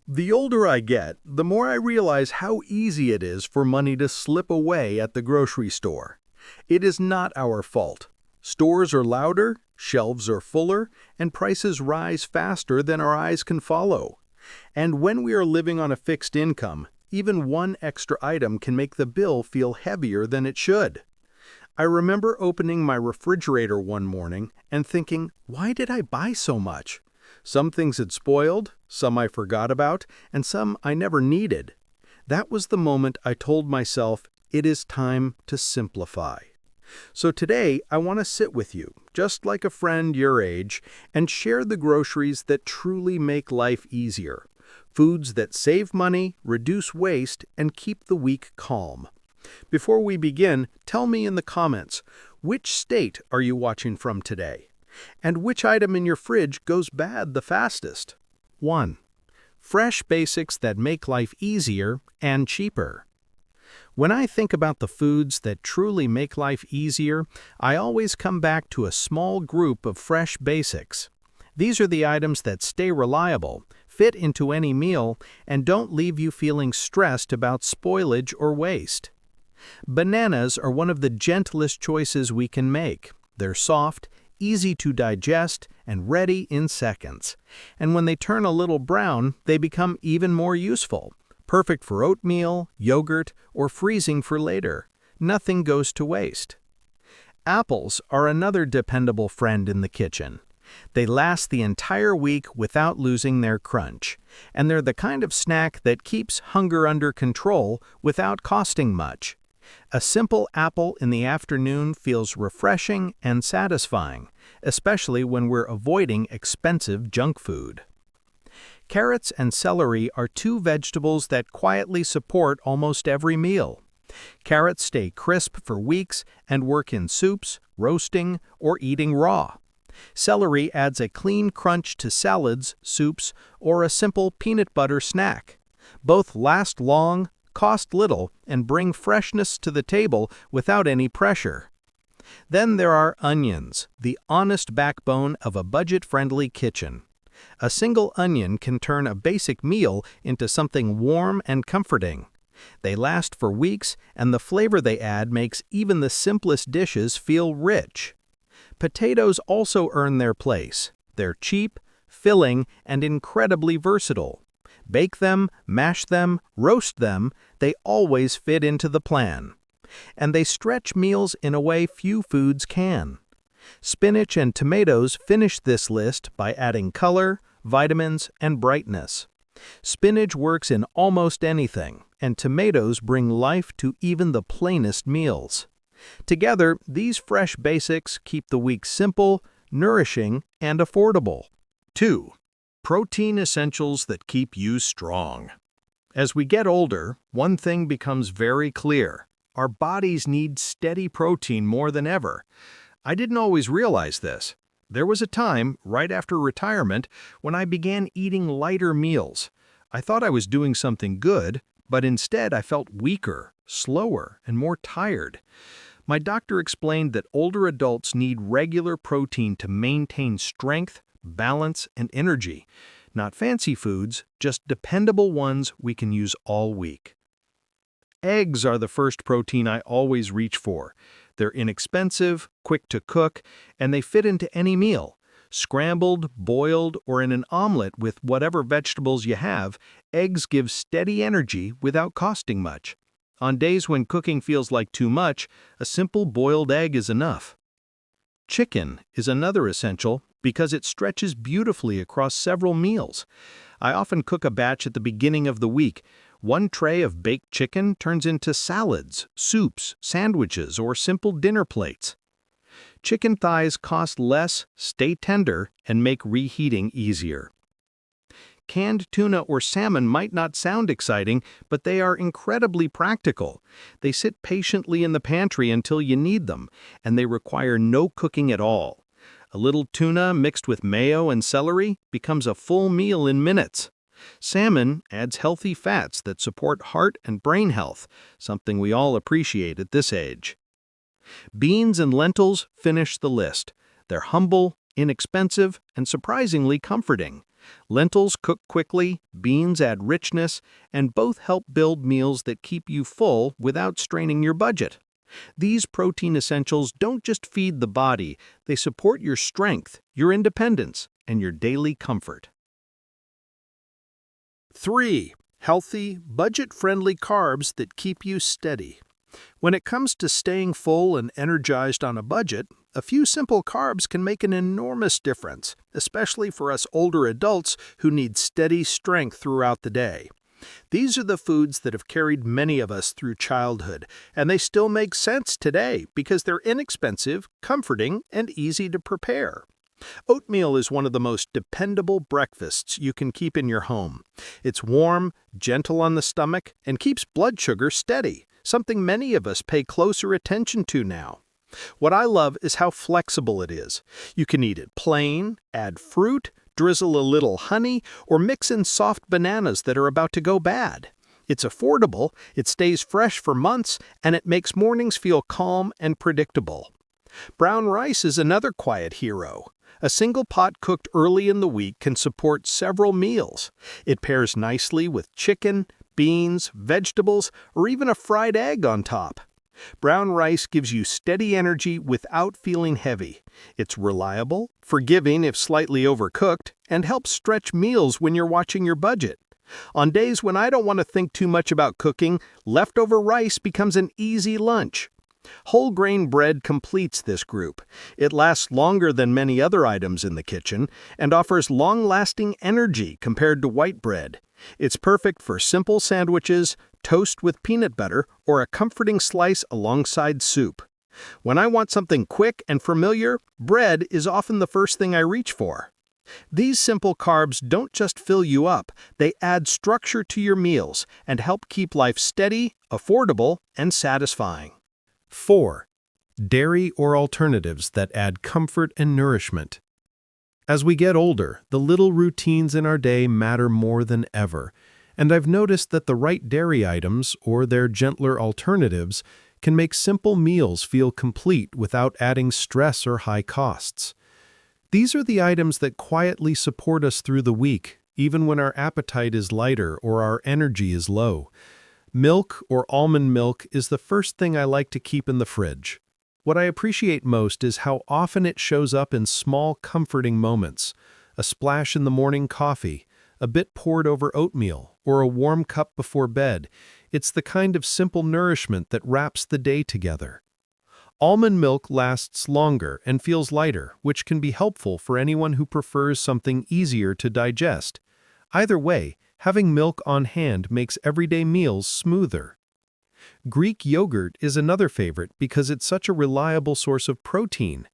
The older I get, the more I realize how easy it is for money to slip away at the grocery store. It is not our fault. Stores are louder, shelves are fuller, and prices rise faster than our eyes can follow. And when we are living on a fixed income, even one extra item can make the bill feel heavier than it should. I remember opening my refrigerator one morning and thinking, why did I buy so much? Some things had spoiled, some I forgot about, and some I never needed. That was the moment I told myself, it is time to simplify. So today, I want to sit with you, just like a friend your age, and share the groceries that truly make life easier. Foods that save money, reduce waste, and keep the week calm. Before we begin, tell me in the comments, which state are you watching from today? And which item in your fridge goes bad the fastest? 1. Fresh basics that make life easier and cheaper. When I think about the foods that truly make life easier, I always come back to a small group of fresh basics. These are the items that stay reliable, fit into any meal, and don't leave you feeling stressed about spoilage or waste. Bananas are one of the gentlest choices we can make. They're soft, easy to digest, and ready in seconds. And when they turn a little brown, they become even more useful. Perfect for oatmeal, yogurt, or freezing for later. Nothing goes to waste. Apples are another dependable friend in the kitchen. They last the entire week without losing their crunch, and they're the kind of snack that keeps hunger under control without costing much. A simple apple in the afternoon feels refreshing and satisfying, especially when we're avoiding expensive junk food. Carrots and celery are two vegetables that quietly support almost every meal. Carrots stay crisp for weeks and work in soups, roasting, or eating raw. Celery adds a clean crunch to salads, soups, or a simple peanut butter snack. Both last long, cost little, and bring freshness to the table without any pressure. Then there are onions, the honest backbone of a budget-friendly kitchen. A single onion can turn a basic meal into something warm and comforting. They last for weeks, and the flavor they add makes even the simplest dishes feel rich. Potatoes also earn their place. They're cheap, filling, and incredibly versatile. Bake them, mash them, roast them, they always fit into the plan. And they stretch meals in a way few foods can. Spinach and tomatoes finish this list by adding color, vitamins, and brightness. Spinach works in almost anything, and tomatoes bring life to even the plainest meals. Together, these fresh basics keep the week simple, nourishing, and affordable. 2. Protein essentials that keep you strong. As we get older, one thing becomes very clear. Our bodies need steady protein more than ever. I didn't always realize this. There was a time, right after retirement, when I began eating lighter meals. I thought I was doing something good, but instead I felt weaker, slower, and more tired. My doctor explained that older adults need regular protein to maintain strength, balance, and energy. Not fancy foods, just dependable ones we can use all week. Eggs are the first protein I always reach for. They're inexpensive, quick to cook, and they fit into any meal. Scrambled, boiled, or in an omelet with whatever vegetables you have, eggs give steady energy without costing much. On days when cooking feels like too much, a simple boiled egg is enough. Chicken is another essential because it stretches beautifully across several meals. I often cook a batch at the beginning of the week. One tray of baked chicken turns into salads, soups, sandwiches, or simple dinner plates. Chicken thighs cost less, stay tender, and make reheating easier. Canned tuna or salmon might not sound exciting, but they are incredibly practical. They sit patiently in the pantry until you need them, and they require no cooking at all. A little tuna mixed with mayo and celery becomes a full meal in minutes. Salmon adds healthy fats that support heart and brain health, something we all appreciate at this age. Beans and lentils finish the list. They're humble, inexpensive, and surprisingly comforting. Lentils cook quickly, beans add richness, and both help build meals that keep you full without straining your budget. These protein essentials don't just feed the body, they support your strength, your independence, and your daily comfort. 3. Healthy, budget-friendly carbs that keep you steady. When it comes to staying full and energized on a budget, a few simple carbs can make an enormous difference, especially for us older adults who need steady strength throughout the day. These are the foods that have carried many of us through childhood, and they still make sense today because they're inexpensive, comforting, and easy to prepare. Oatmeal is one of the most dependable breakfasts you can keep in your home. It's warm, gentle on the stomach, and keeps blood sugar steady, something many of us pay closer attention to now. What I love is how flexible it is. You can eat it plain, add fruit, drizzle a little honey, or mix in soft bananas that are about to go bad. It's affordable, it stays fresh for months, and it makes mornings feel calm and predictable. Brown rice is another quiet hero. A single pot cooked early in the week can support several meals. It pairs nicely with chicken, beans, vegetables, or even a fried egg on top. Brown rice gives you steady energy without feeling heavy. It's reliable, forgiving if slightly overcooked, and helps stretch meals when you're watching your budget. On days when I don't want to think too much about cooking, leftover rice becomes an easy lunch. Whole grain bread completes this group. It lasts longer than many other items in the kitchen and offers long-lasting energy compared to white bread. It's perfect for simple sandwiches, toast with peanut butter, or a comforting slice alongside soup. When I want something quick and familiar, bread is often the first thing I reach for. These simple carbs don't just fill you up, they add structure to your meals and help keep life steady, affordable, and satisfying. 4. Dairy or alternatives that add comfort and nourishment. As we get older, the little routines in our day matter more than ever, and I've noticed that the right dairy items, or their gentler alternatives, can make simple meals feel complete without adding stress or high costs. These are the items that quietly support us through the week, even when our appetite is lighter or our energy is low. Milk or almond milk is the first thing I like to keep in the fridge. What I appreciate most is how often it shows up in small, comforting moments. A splash in the morning coffee, a bit poured over oatmeal, or a warm cup before bed. It's the kind of simple nourishment that wraps the day together. Almond milk lasts longer and feels lighter, which can be helpful for anyone who prefers something easier to digest. Either way, having milk on hand makes everyday meals smoother. Greek yogurt is another favorite because it's such a reliable source of protein.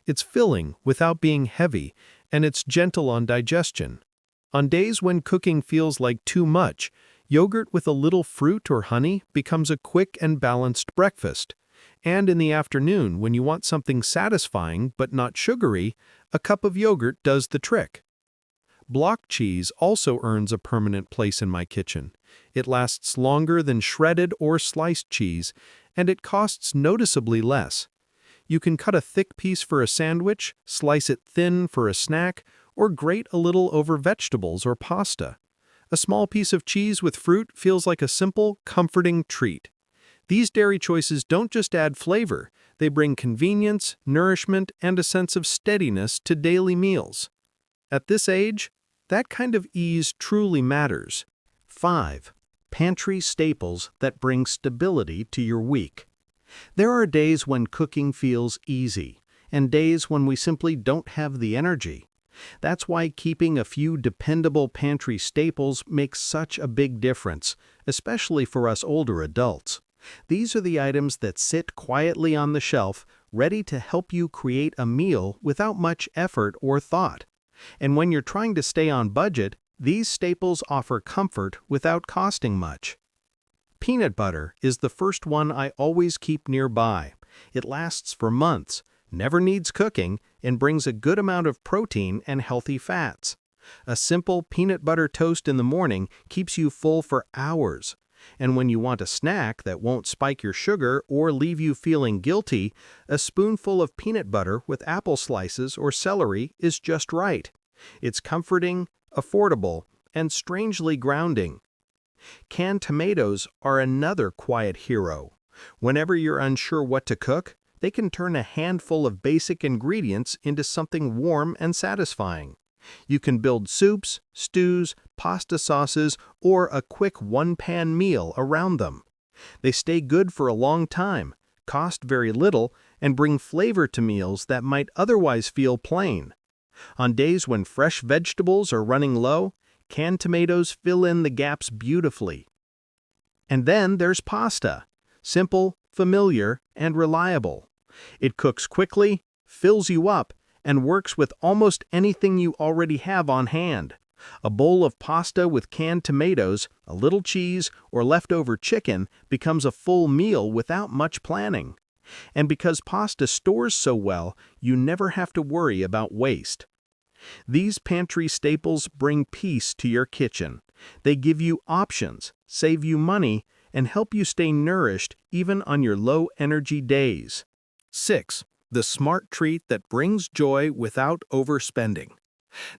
It's filling without being heavy, and it's gentle on digestion. On days when cooking feels like too much, yogurt with a little fruit or honey becomes a quick and balanced breakfast. And in the afternoon, when you want something satisfying but not sugary, a cup of yogurt does the trick. Block cheese also earns a permanent place in my kitchen. It lasts longer than shredded or sliced cheese, and it costs noticeably less. You can cut a thick piece for a sandwich, slice it thin for a snack, or grate a little over vegetables or pasta. A small piece of cheese with fruit feels like a simple, comforting treat. These dairy choices don't just add flavor, they bring convenience, nourishment, and a sense of steadiness to daily meals. At this age, that kind of ease truly matters. 5. Pantry staples that bring stability to your week. There are days when cooking feels easy, and days when we simply don't have the energy. That's why keeping a few dependable pantry staples makes such a big difference, especially for us older adults. These are the items that sit quietly on the shelf, ready to help you create a meal without much effort or thought. And when you're trying to stay on budget, these staples offer comfort without costing much. Peanut butter is the first one I always keep nearby. It lasts for months, never needs cooking, and brings a good amount of protein and healthy fats. A simple peanut butter toast in the morning keeps you full for hours. And when you want a snack that won't spike your sugar or leave you feeling guilty, a spoonful of peanut butter with apple slices or celery is just right. It's comforting, affordable, and strangely grounding. Canned tomatoes are another quiet hero. Whenever you're unsure what to cook, they can turn a handful of basic ingredients into something warm and satisfying. You can build soups, stews, pasta sauces, or a quick one-pan meal around them. They stay good for a long time, cost very little, and bring flavor to meals that might otherwise feel plain. On days when fresh vegetables are running low, canned tomatoes fill in the gaps beautifully. And then there's pasta. Simple, familiar, and reliable. It cooks quickly, fills you up, and works with almost anything you already have on hand. A bowl of pasta with canned tomatoes, a little cheese, or leftover chicken becomes a full meal without much planning. And because pasta stores so well, you never have to worry about waste. These pantry staples bring peace to your kitchen. They give you options, save you money, and help you stay nourished even on your low-energy days. 6. The smart treat that brings joy without overspending.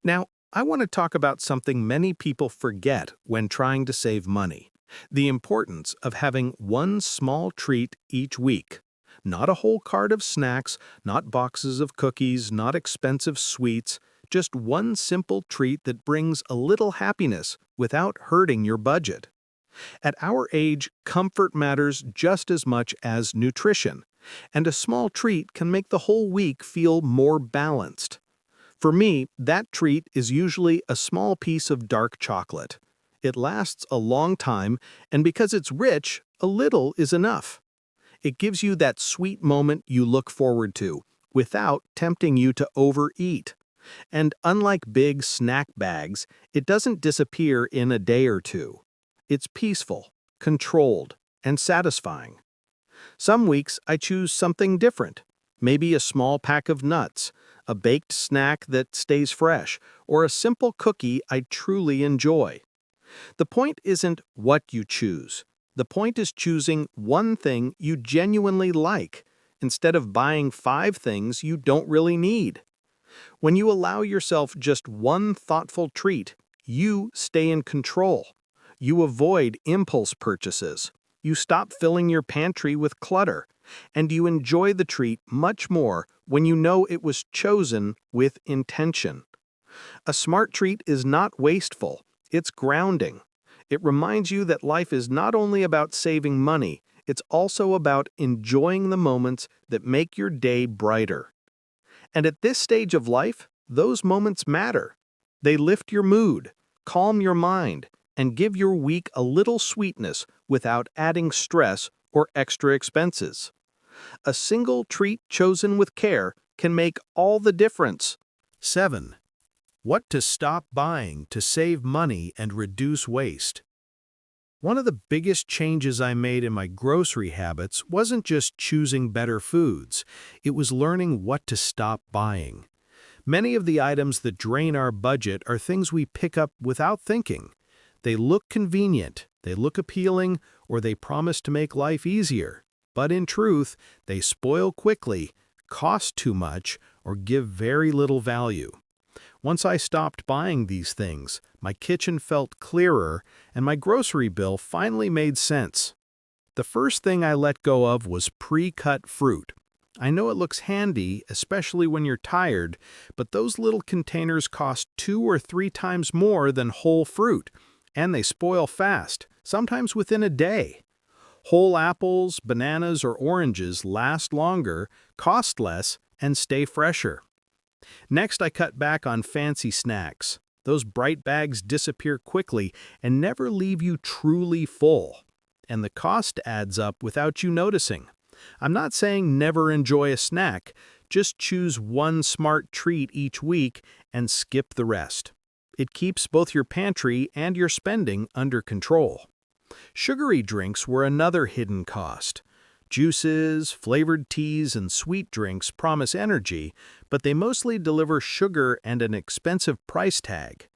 Now, I want to talk about something many people forget when trying to save money: the importance of having one small treat each week. Not a whole cart of snacks, not boxes of cookies, not expensive sweets, just one simple treat that brings a little happiness without hurting your budget. At our age, comfort matters just as much as nutrition, and a small treat can make the whole week feel more balanced. For me, that treat is usually a small piece of dark chocolate. It lasts a long time, and because it's rich, a little is enough. It gives you that sweet moment you look forward to, without tempting you to overeat. And unlike big snack bags, it doesn't disappear in a day or two. It's peaceful, controlled, and satisfying. Some weeks I choose something different. Maybe a small pack of nuts, a baked snack that stays fresh, or a simple cookie I truly enjoy. The point isn't what you choose. The point is choosing one thing you genuinely like, instead of buying 5 things you don't really need. When you allow yourself just one thoughtful treat, you stay in control. You avoid impulse purchases. You stop filling your pantry with clutter, and you enjoy the treat much more when you know it was chosen with intention. A smart treat is not wasteful, it's grounding. It reminds you that life is not only about saving money, it's also about enjoying the moments that make your day brighter. And at this stage of life, those moments matter. They lift your mood, calm your mind, and give your week a little sweetness without adding stress or extra expenses. A single treat chosen with care can make all the difference. 7. What to stop buying to save money and reduce waste. One of the biggest changes I made in my grocery habits wasn't just choosing better foods, it was learning what to stop buying. Many of the items that drain our budget are things we pick up without thinking. They look convenient, they look appealing, or they promise to make life easier. But in truth, they spoil quickly, cost too much, or give very little value. Once I stopped buying these things, my kitchen felt clearer, and my grocery bill finally made sense. The first thing I let go of was pre-cut fruit. I know it looks handy, especially when you're tired, but those little containers cost 2 or 3 times more than whole fruit, and they spoil fast, sometimes within a day. Whole apples, bananas, or oranges last longer, cost less, and stay fresher. Next, I cut back on fancy snacks. Those bright bags disappear quickly and never leave you truly full. And the cost adds up without you noticing. I'm not saying never enjoy a snack, just choose one smart treat each week and skip the rest. It keeps both your pantry and your spending under control. Sugary drinks were another hidden cost. Juices, flavored teas, and sweet drinks promise energy, but they mostly deliver sugar and an expensive price tag.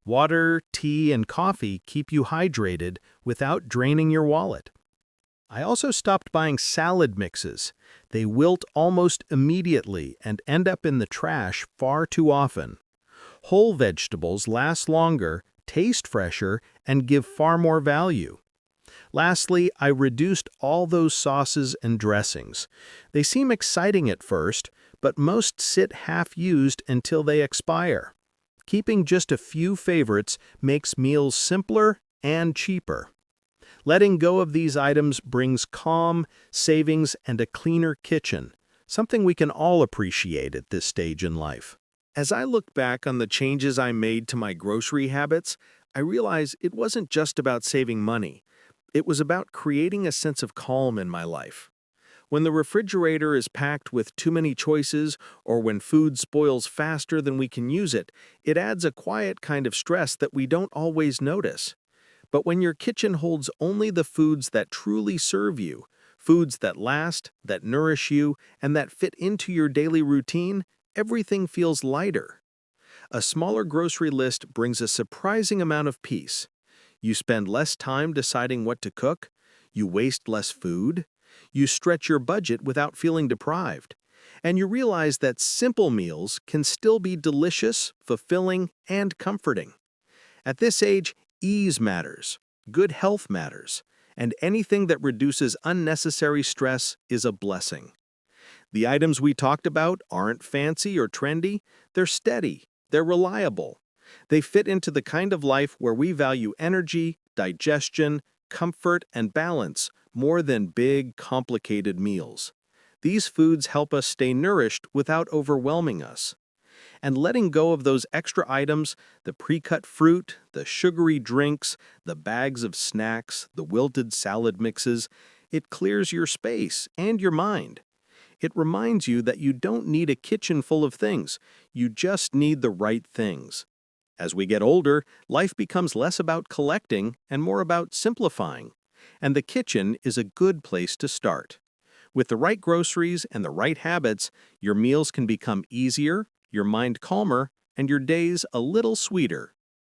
Water, tea, and coffee keep you hydrated without draining your wallet. I also stopped buying salad mixes. They wilt almost immediately and end up in the trash far too often. Whole vegetables last longer, taste fresher, and give far more value. Lastly, I reduced all those sauces and dressings. They seem exciting at first, but most sit half-used until they expire. Keeping just a few favorites makes meals simpler and cheaper. Letting go of these items brings calm, savings, and a cleaner kitchen, something we can all appreciate at this stage in life. As I look back on the changes I made to my grocery habits, I realize it wasn't just about saving money. It was about creating a sense of calm in my life. When the refrigerator is packed with too many choices or when food spoils faster than we can use it, it adds a quiet kind of stress that we don't always notice. But when your kitchen holds only the foods that truly serve you, foods that last, that nourish you, and that fit into your daily routine, everything feels lighter. A smaller grocery list brings a surprising amount of peace. You spend less time deciding what to cook, you waste less food, you stretch your budget without feeling deprived, and you realize that simple meals can still be delicious, fulfilling, and comforting. At this age, ease matters, good health matters, and anything that reduces unnecessary stress is a blessing. The items we talked about aren't fancy or trendy, they're steady, they're reliable. They fit into the kind of life where we value energy, digestion, comfort, and balance more than big, complicated meals. These foods help us stay nourished without overwhelming us. And letting go of those extra items, the pre-cut fruit, the sugary drinks, the bags of snacks, the wilted salad mixes, it clears your space and your mind. It reminds you that you don't need a kitchen full of things, you just need the right things. As we get older, life becomes less about collecting and more about simplifying. And the kitchen is a good place to start. With the right groceries and the right habits, your meals can become easier, your mind calmer, and your days a little sweeter.